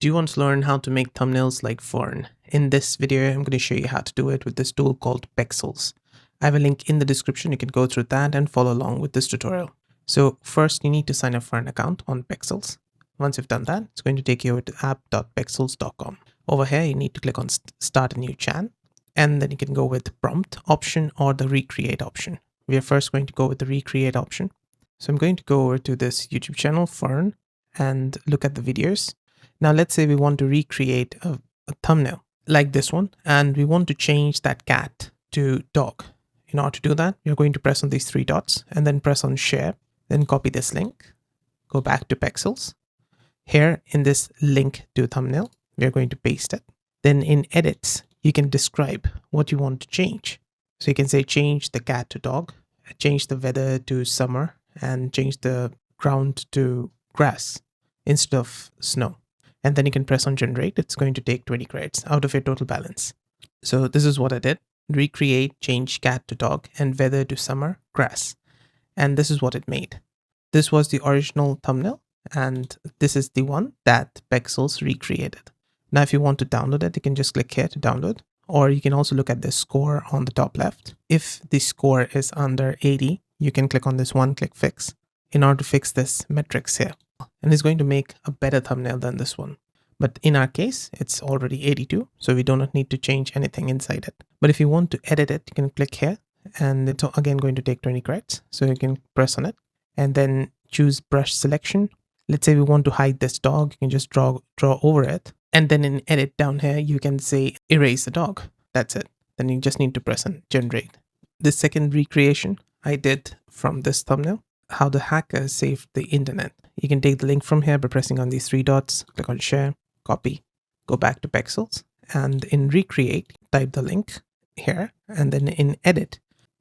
Do you want to learn how to make thumbnails like Fern? In this video, I'm going to show you how to do it with this tool called Pexels. I have a link in the description. You can go through that and follow along with this tutorial. So first, you need to sign up for an account on Pexels. Once you've done that, it's going to take you over to app.pexels.com. Over here, you need to click on Start a New Chat, and then you can go with the Prompt option or the Recreate option. We are first going to go with the Recreate option. So I'm going to go over to this YouTube channel, Fern, and look at the videos. Now, let's say we want to recreate a thumbnail like this one, and we want to change that cat to dog. In order to do that, you're going to press on these three dots and then press on share, then copy this link, go back to Pexels. Here in this link to thumbnail, we're going to paste it. Then in edits, you can describe what you want to change. So you can say change the cat to dog, change the weather to summer, and change the ground to grass instead of snow. And then you can press on generate. It's going to take 20 credits out of your total balance. So this is what I did. Recreate, change cat to dog, and weather to summer, grass. And this is what it made. This was the original thumbnail, and this is the one that Pexels recreated. Now, if you want to download it, you can just click here to download, or you can also look at the score on the top left. If the score is under 80, you can click on this one-click fix in order to fix this metrics here. And it's going to make a better thumbnail than this one. But in our case, it's already 82, so we do not need to change anything inside it. But if you want to edit it, you can click here, and it's again going to take 20 credits. So you can press on it and then choose brush selection. Let's say we want to hide this dog, you can just draw over it. And then in edit down here, you can say erase the dog. That's it. Then you just need to press on generate. The second recreation I did from this thumbnail, how the hacker saved the internet. You can take the link from here by pressing on these three dots, click on share, copy, go back to Pexels, and in recreate, type the link here, and then in edit,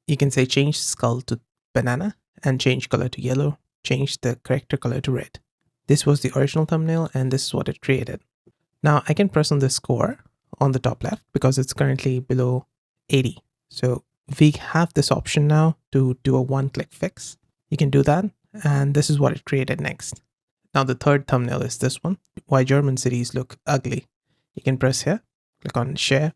you can say change skull to banana and change color to yellow, change the character color to red. This was the original thumbnail, and this is what it created. Now I can press on the score on the top left because it's currently below 80. So we have this option now to do a one-click fix. You can do that, and this is what it created next. Now the third thumbnail is this one, why German cities look ugly. You can press here, click on share,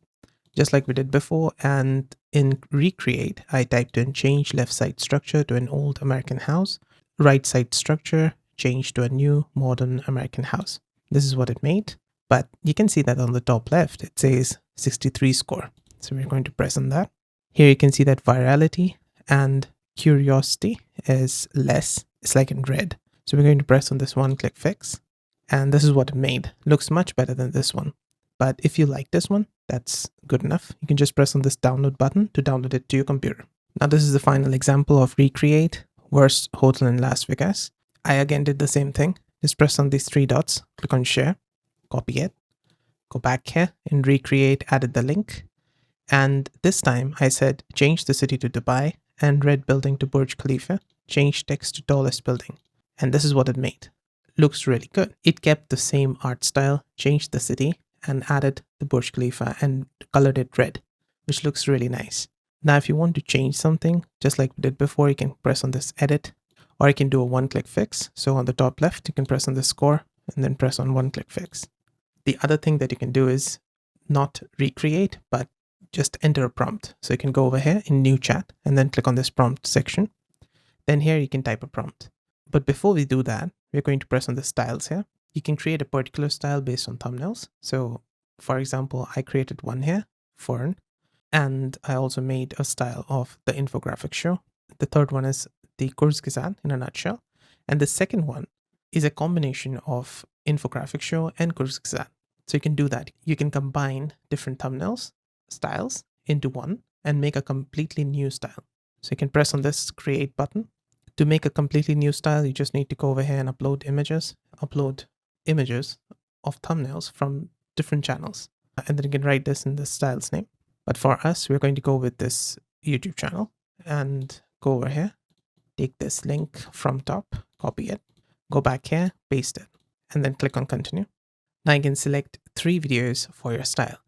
just like we did before, and in recreate, I typed in change left side structure to an old American house, right side structure, change to a new modern American house. This is what it made, but you can see that on the top left, it says 63 score. So we're going to press on that. Here you can see that virality and curiosity is less. It's like in red. So we're going to press on this one-click fix, and this is what it made. Looks much better than this one. But if you like this one, that's good enough. You can just press on this download button to download it to your computer. Now this is the final example of recreate worst hotel in Las Vegas. I again did the same thing. Just press on these three dots, click on share, copy it, go back here and recreate, added the link. And this time I said change the city to Dubai and red building to Burj Khalifa, change text to tallest building. And this is what it made. Looks really good. It kept the same art style, changed the city, and added the Burj Khalifa and colored it red, which looks really nice. Now, if you want to change something, just like we did before, you can press on this edit, or you can do a one-click fix. So on the top left, you can press on the score and then press on one-click fix. The other thing that you can do is not recreate, but just enter a prompt. So you can go over here in new chat and then click on this prompt section. Then here you can type a prompt. But before we do that, we're going to press on the styles here. You can create a particular style based on thumbnails. So for example, I created one here, Fern, and I also made a style of the infographic show. The third one is the Kurzgesagt in a nutshell. And the second one is a combination of infographic show and Kurzgesagt. So you can do that. You can combine different thumbnails, styles into one and make a completely new style. So you can press on this create button. To make a completely new style, you just need to go over here and upload images of thumbnails from different channels. And then you can write this in the style's name. But for us, we're going to go with this YouTube channel and go over here, take this link from top, copy it, go back here, paste it, and then click on continue. Now you can select 3 videos for your style,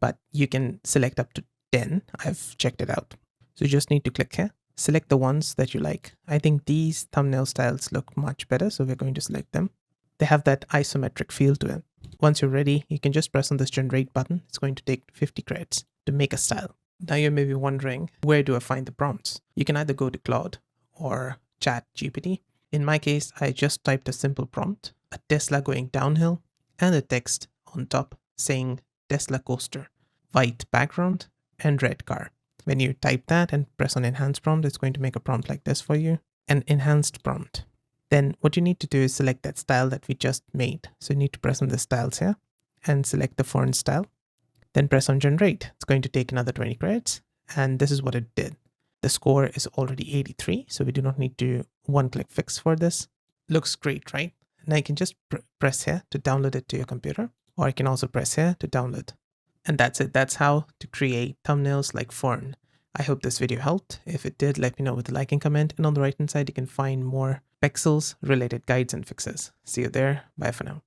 but you can select up to 10. I've checked it out. So you just need to click here. Select the ones that you like. I think these thumbnail styles look much better, so we're going to select them. They have that isometric feel to it. Once you're ready, you can just press on this generate button. It's going to take 50 credits to make a style. Now you may be wondering, where do I find the prompts? You can either go to Claude or Chat GPT. In my case, I just typed a simple prompt, a Tesla going downhill, and a text on top saying Tesla coaster, white background, and red car. When you type that and press on enhanced prompt, it's going to make a prompt like this for you, an enhanced prompt. Then what you need to do is select that style that we just made. So you need to press on the styles here and select the Fern style. Then press on generate. It's going to take another 20 credits. And this is what it did. The score is already 83, so we do not need to one-click fix for this. Looks great, right? Now you can just press here to download it to your computer, or you can also press here to download. And that's it. That's how to create thumbnails like Fern. I hope this video helped. If it did, let me know with a like and comment. And on the right hand side, you can find more Pexels related guides and fixes. See you there. Bye for now.